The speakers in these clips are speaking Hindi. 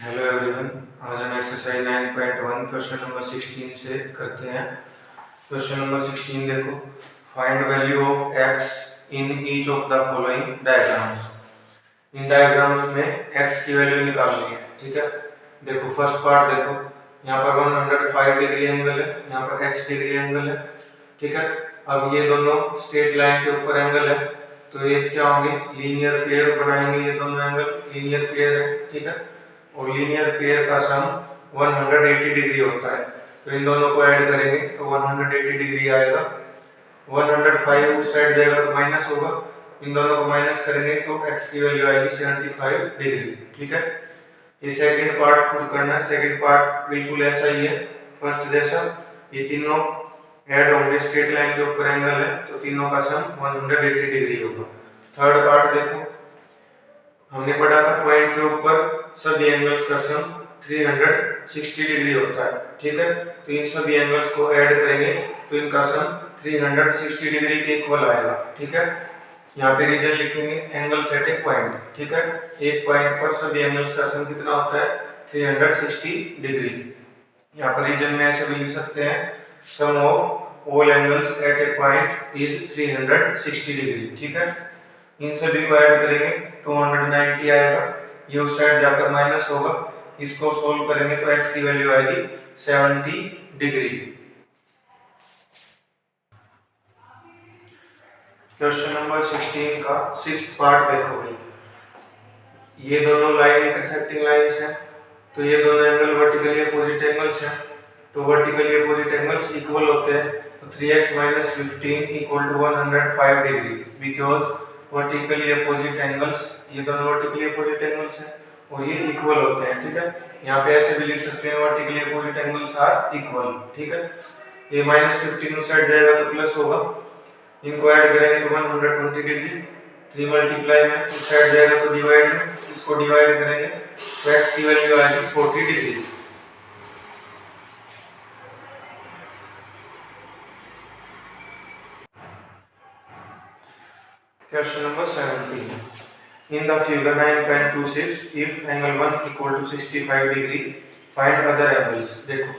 हेलो एवरीवन, आज हम एक्सरसाइज 9.1 क्वेश्चन नंबर 16 से करते हैं। क्वेश्चन नंबर 16 देखो, find value of x in each of the following diagrams. In diagrams में x की वैल्यू निकालनी है। ठीक है, देखो फर्स्ट पार्ट देखो, यहाँ पर 105 डिग्री एंगल है, यहाँ पर x डिग्री एंगल है। ठीक है, अब ये दोनों स्ट्रेट लाइन के ऊपर एंगल है, तो ये क्या होंगे, लीनियर पेयर बनाएंगे। ये दोनों एंगल लीनियर पेयर है। ठीक है, और लीनियर पेयर का सम 180 डिग्री होता है, तो इन दोनों को ऐड करेंगे तो 180 डिग्री आएगा। 105 उस साइड जाएगा तो माइनस होगा, इन दोनों को माइनस करेंगे तो x की वैल्यू आएगी 75 डिग्री। ठीक है, ये सेकंड पार्ट खुद करना है। सेकंड पार्ट बिल्कुल ऐसा ही है फर्स्ट जैसा, ये तीनों ऐड होंगे, स्ट्रेट लाइन के ऊपर एंगल है तो तीनों का सम 180 डिग्री होगा। थर्ड पार्ट देखो, हमने पढ़ा था पॉइंट के ऊपर सभी एंगल्स का सम 360 डिग्री होता है। ठीक है, तो इन सभी एंगल्स को ऐड करेंगे तो इनका सम 360 डिग्री के इक्वल आएगा। ठीक है, यहाँ पे रीजन लिखेंगे एंगल्स एट ए पॉइंट। ठीक है, एक पॉइंट पर सभी एंगल्स का सम कितना होता है, 360 डिग्री। यहाँ पर रीजन में ऐसे भी लिख सकते हैं, sum of all angles at a point is 360 degree. ठीक है, इन सभी को ऐड करेंगे 290 आएगा, ये उस साइड जाकर माइनस होगा, इसको सोल्व करेंगे तो x की वैल्यू आएगी 70 डिग्री। क्वेश्चन नंबर 16 का सिक्स्थ पार्ट देखो भाई, ये दोनों लाइन इंटरसेक्टिंग लाइंस हैं, तो ये दोनों एंगल वर्टिकली अपोजिट एंगल्स हैं, तो वर्टिकली अपोजिट एंगल्स इक्वल होते हैं, तो 3x - 15 = 105 degree, because vertically opposite angles, ये दोनों वर्टिकली अपोजिट एंगल्स हैं और ये इक्वल होते हैं। ठीक है, यहाँ पे ऐसे भी लिख सकते हैं, vertically opposite angles are equal. ठीक है, ये -15 उस साइड जाएगा तो प्लस होगा, इनको ऐड करेंगे तो 120 डिग्री, 3 मल्टीप्लाई में इस साइड जाएगा तो डिवाइड में, इसको डिवाइड करेंगे तो x की वैल्यू आएगी 40 degree. Question number 17. In the figure 9.26, if angle 1 = 65 degree, find other angles. देखो,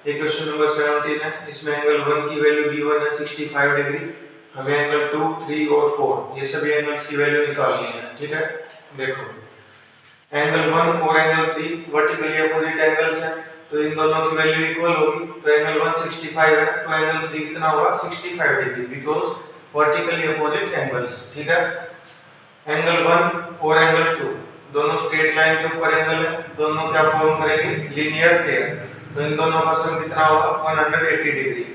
ये क्वेश्चन नंबर 17 है, इसमें एंगल 1 की वैल्यू गिवन है 65 डिग्री, हमें एंगल 2, 3 और 4 ये सभी एंगल्स की वैल्यू निकालनी है। ठीक है, देखो एंगल 1 और एंगल 3 वर्टिकली अपोजिट एंगल्स हैं, तो इन दोनों की वैल्यू इक्वल होगी, तो एंगल 1 65 है तो एंगल 3 कितना होगा, 65 degree, because vertically opposite angles. ठीक है, एंगल 1 और एंगल 2 दोनों स्ट्रेट लाइन के ऊपर एंगल है, दोनों क्या फॉर्म करेंगे, लीनियर पेयर, तो इन दोनों का सम कितना होगा, 180 डिग्री।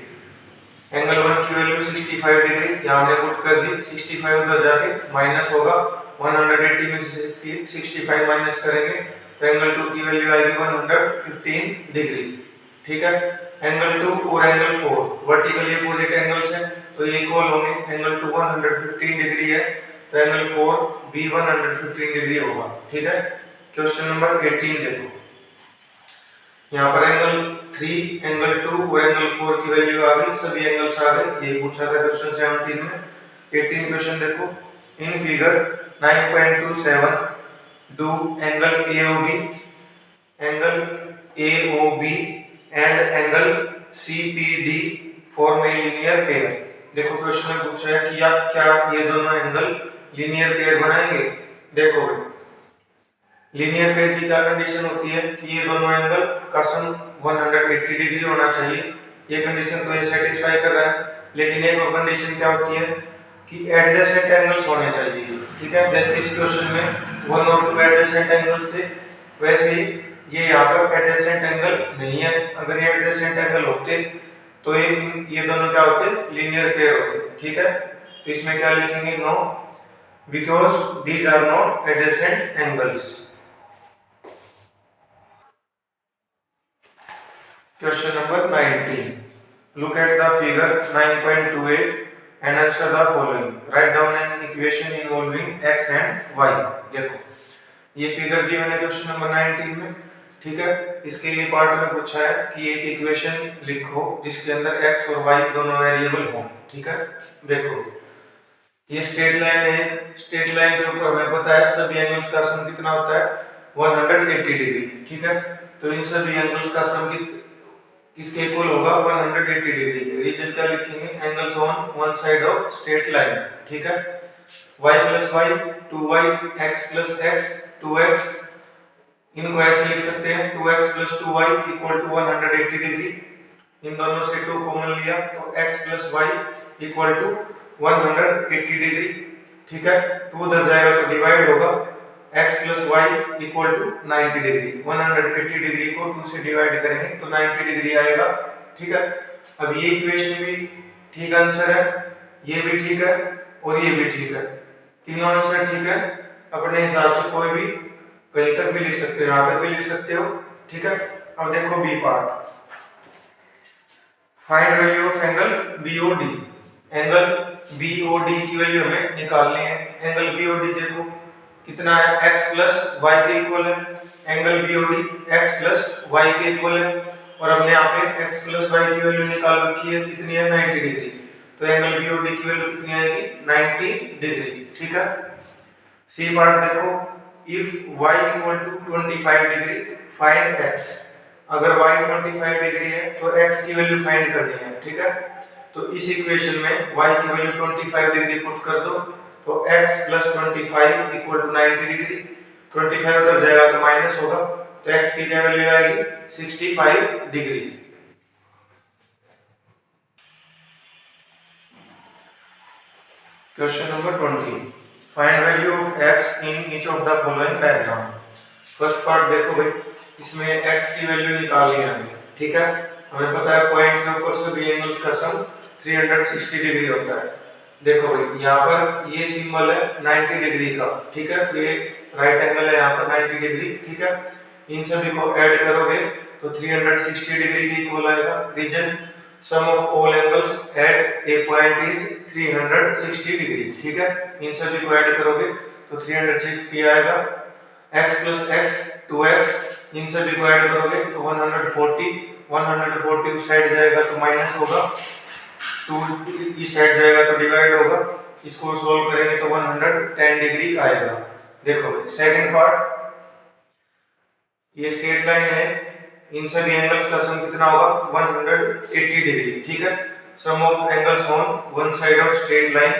एंगल 1 की वैल्यू 65 डिग्री, यहाँ हमने पुट कर दी, 65 उधर जाके माइनस होगा, 180 में से 65 माइनस करेंगे तो एंगल 2 की वैल्यू आएगी 115 डिग्री। ठीक है, एंगल 2 और एंगल 4 वर्टिकली अपोजिट एंगल्स हैं, तो ये इक्वल होंगे, एंगल 2 115 डिग्री है तो एंगल 4 भी 115 डिग्री होगा। ठीक है, क्वेश्चन नंबर 18 देखो, यहाँ पर एंगल 3, एंगल 2 और एंगल 4 की वैल्यू आ गई, सभी एंगल्स आ गए, ये पूछा था क्वेश्चन 17 में। 18 क्वेश्चन देखो, in figure 9.27 do angle AOB and angle CPD form a linear pair. देखो क्वेश्चन में पूछा है कि आप क्या ये दोनों एंगल लीनियर पेयर बनाएंगे। देखो लीनियर पेयर की क्या कंडीशन होती है कि ये दोनों एंगल का सम 180 डिग्री होना चाहिए, ये कंडीशन तो ये सेटिस्फाई कर रहा है, लेकिन एक और कंडीशन क्या होती है कि एडजेसेंट एंगल्स होने चाहिए। ठीक है, जैसे इस क्वेश्चन में 1 और 2 एडजेसेंट एंगल्स थे, वैसे ही ये यहाँ पर एडजेसेंट एंगल नहीं है, अगर ये एडजेसेंट एंगल होते तो ये दोनों क्या होते, लीनियर पेयर होते। ठीक है, तो इसमें क्या लिखेंगे, no, because these are not adjacent angles. Question number 19, look at the figure 9.28 and answer the following. Write down an equation involving x and y. देखो ये फिगर गिवन है क्वेश्चन नंबर 19 में। ठीक है, इसके ये पार्ट में पूछा है कि एक इक्वेशन लिखो जिसके अंदर x और y दोनों वेरिएबल हों। ठीक है, देखो ये स्ट्रेट लाइन है, एक स्ट्रेट लाइन के ऊपर हमें पता है सभी एंगल्स का सम कितना होता है, 180 डिग्री, ठीक है। तो इन सभी एंगल्स का सम किसके इक्वल होगा, 180 डिग्री। रीजन क्या लिखेंगे, angles on one side of straight line, ठीक है। y plus y 2y, x plus x 2x, इनको ऐसे लिख सकते हैं 2x plus 2y equal to 180 degree. इन दोनों से 2 कॉमन लिया तो x plus y equal to 180 degree, ठीक है। 2 उधर जाएगा तो डिवाइड होगा, x plus y equal to 90 degree. 180 degree को 2 से डिवाइड करेंगे तो 90 डिग्री आएगा, ठीक है। अब ये इक्वेशन भी ठीक आंसर है, ये भी ठीक है और ये भी ठीक है, तीनों आंसर ठीक है। अपने हिसाब से कोई भी कहीं तक भी लिख सकते हो, यहां तक भी लिख सकते हो, ठीक है। अब देखो B part, find value of angle BOD. Angle BOD की वैल्यू हमें निकालनी है। एंगल बीओडी देखो कितना है, x प्लस वाई के इक्वल है। Angle BOD x plus y के इक्वल है और हमने यहाँ पे x प्लस वाई की वैल्यू निकाल रखी है, कितनी है 90 डिग्री। तो एंगल बीओडी की वैल्यू कितनी आएगी 90 डिग्री, ठीक है। सी पार्ट देखो, if y equal to 25 degree find x। अगर y 25 डिग्री है तो x की वैल्यू फाइंड करनी है, ठीक है। तो इस इक्वेशन में y की वैल्यू 25 डिग्री पुट कर दो तो x plus 25 equal to 90 degree. 25 उधर जाएगा तो माइनस होगा, तो x की क्या वैल्यू आएगी 65 degree. Question number 20, find value of x in each of the following diagram. First part देखो भाई, इसमें x की वैल्यू निकालनी है हमें, ठीक है। हमें पता है पॉइंट के ऊपर सभी एंगल्स का सम 360 डिग्री होता है। देखो भाई यहाँ पर ये सिंबल है 90 डिग्री का, ठीक है। तो ये राइट एंगल है यहाँ पर 90 डिग्री, ठीक है। इन सभी को ऐड करोगे तो 360 डिग्री के इक्वल आएगा। Reason sum of all angles at a point is 360 degree, ठीक है। इन सभी को ऐड करोगे तो 360 आएगा। x प्लस x 2x, इन सभी को ऐड करोगे तो 140 उस साइड जाएगा तो माइनस होगा, 2 इस साइड जाएगा तो डिवाइड होगा। इसको सोल्व करेंगे तो 110 डिग्री आएगा। देखो भाई सेकंड पार्ट, ये स्ट्रेट लाइन है, इन सभी एंगल्स का सम कितना होगा 180 डिग्री, ठीक है। Sum of angles on one side of straight line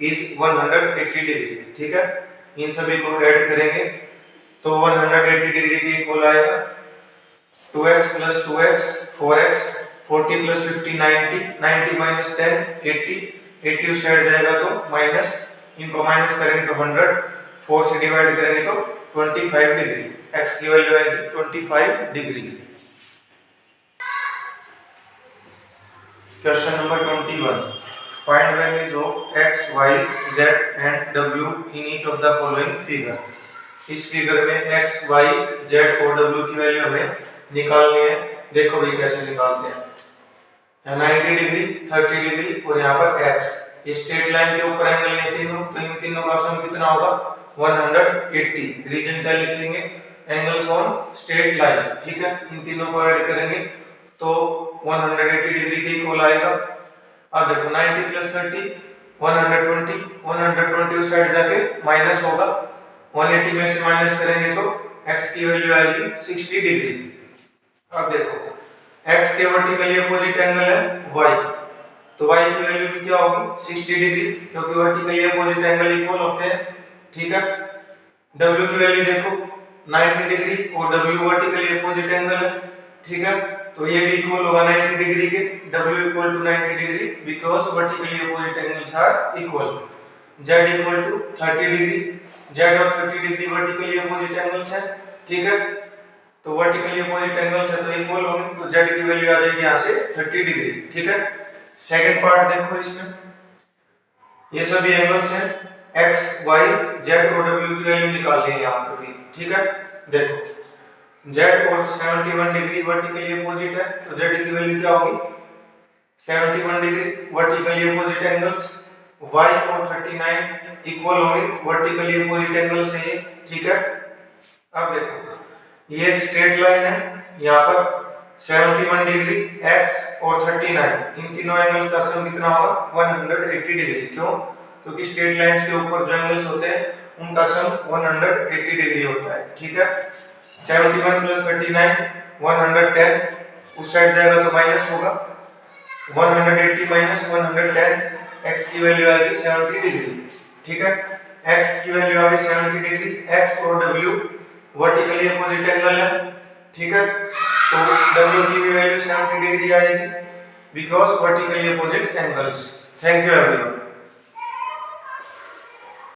is 180 degree, ठीक है। इन सभी को ऐड करेंगे तो 180 डिग्री के इक्वल आएगा। 2x plus 2x 4x, 40 plus 50 90, 90 minus 10 80 उस साइड जाएगा तो माइनस, इनको माइनस करेंगे तो 100, 4 से डिवाइड करेंगे तो 25 डिग्री। x की वैल्यू आएगी 25 degree. Question number 21, find values of x, y, z and w in each of the following figure. इस फिगर में x, y, z और w की वैल्यू हमें निकालनी है। देखो भाई कैसे निकालते हैं, 90 डिग्री 30 डिग्री और यहाँ पर x, ये स्ट्रेट लाइन के ऊपर एंगल है तीनों, तो इन तीनों का सम कितना होगा 180। रीजन क्या लिखेंगे, एंगल्स ऑन स्ट्रेट लाइन, ठीक है। इन तीनों को ऐड करेंगे तो 180 डिग्री के इक्वल आएगा। अब देखो 90 प्लस 30 120 उस साइड जाके माइनस होगा, 180 में से माइनस करेंगे तो x की वैल्यू आएगी 60 डिग्री। अब देखो x के वर्टिकली अपोजिट एंगल है y, तो y की वैल्यू भी क्या होगी 60 डिग्री, क्योंकि वर्टिकली अपोजिट एंगल इक्वल होते हैं, ठीक है। w की वैल्यू देखो 90 डिग्री और w वर्टिकली अपोजिट एंगल है, ठीक है। तो ये भी इक्वल होगा 90 डिग्री के, w equal to 90 degree because vertically opposite angles are equal. z equal to 30 degree, z और 30 डिग्री वर्टिकली अपोजिट एंगल्स हैं, ठीक है। तो वर्टिकली अपोजिट एंगल्स है तो इक्वल होंगे, तो z की वैल्यू आ जाएगी यहाँ से 30 डिग्री, ठीक है। सेकंड पार्ट देखो, इसमें ये सभी एंगल्स हैं, x, y, z और w की वैल्यू निकालनी है यहाँ पर भी, ठीक है। देखो z और 71 डिग्री वर्टिकली अपोजिट है, तो z की वैल्यू क्या होगी 71 degree vertically opposite angles. y और 39 इक्वल होंगे, वर्टिकली अपोजिट एंगल्स है ये, ठीक है। अब देखो ये एक स्ट्रेट लाइन है, यहाँ पर 71 डिग्री x और 39, इन तीनों एंगल्स का सम कितना होगा 180 डिग्री। क्यों, क्योंकि स्ट्रेट लाइंस के ऊपर जो एंगल्स होते हैं उनका सम 180 डिग्री होता है। ठीक है, 71 प्लस 39 110, उस साइड जाएगा तो माइनस होगा, 180 माइनस 110, x की वैल्यू आएगी 70 डिग्री। ठीक है, x की वैल्यू आ गई 70 डिग्री, x और w वर्टिकली अपोजिट एंगल है। ठीक है, तो w की भी वैल्यू 70 डिग्री आएगी because vertically opposite angles. Thank you everyone.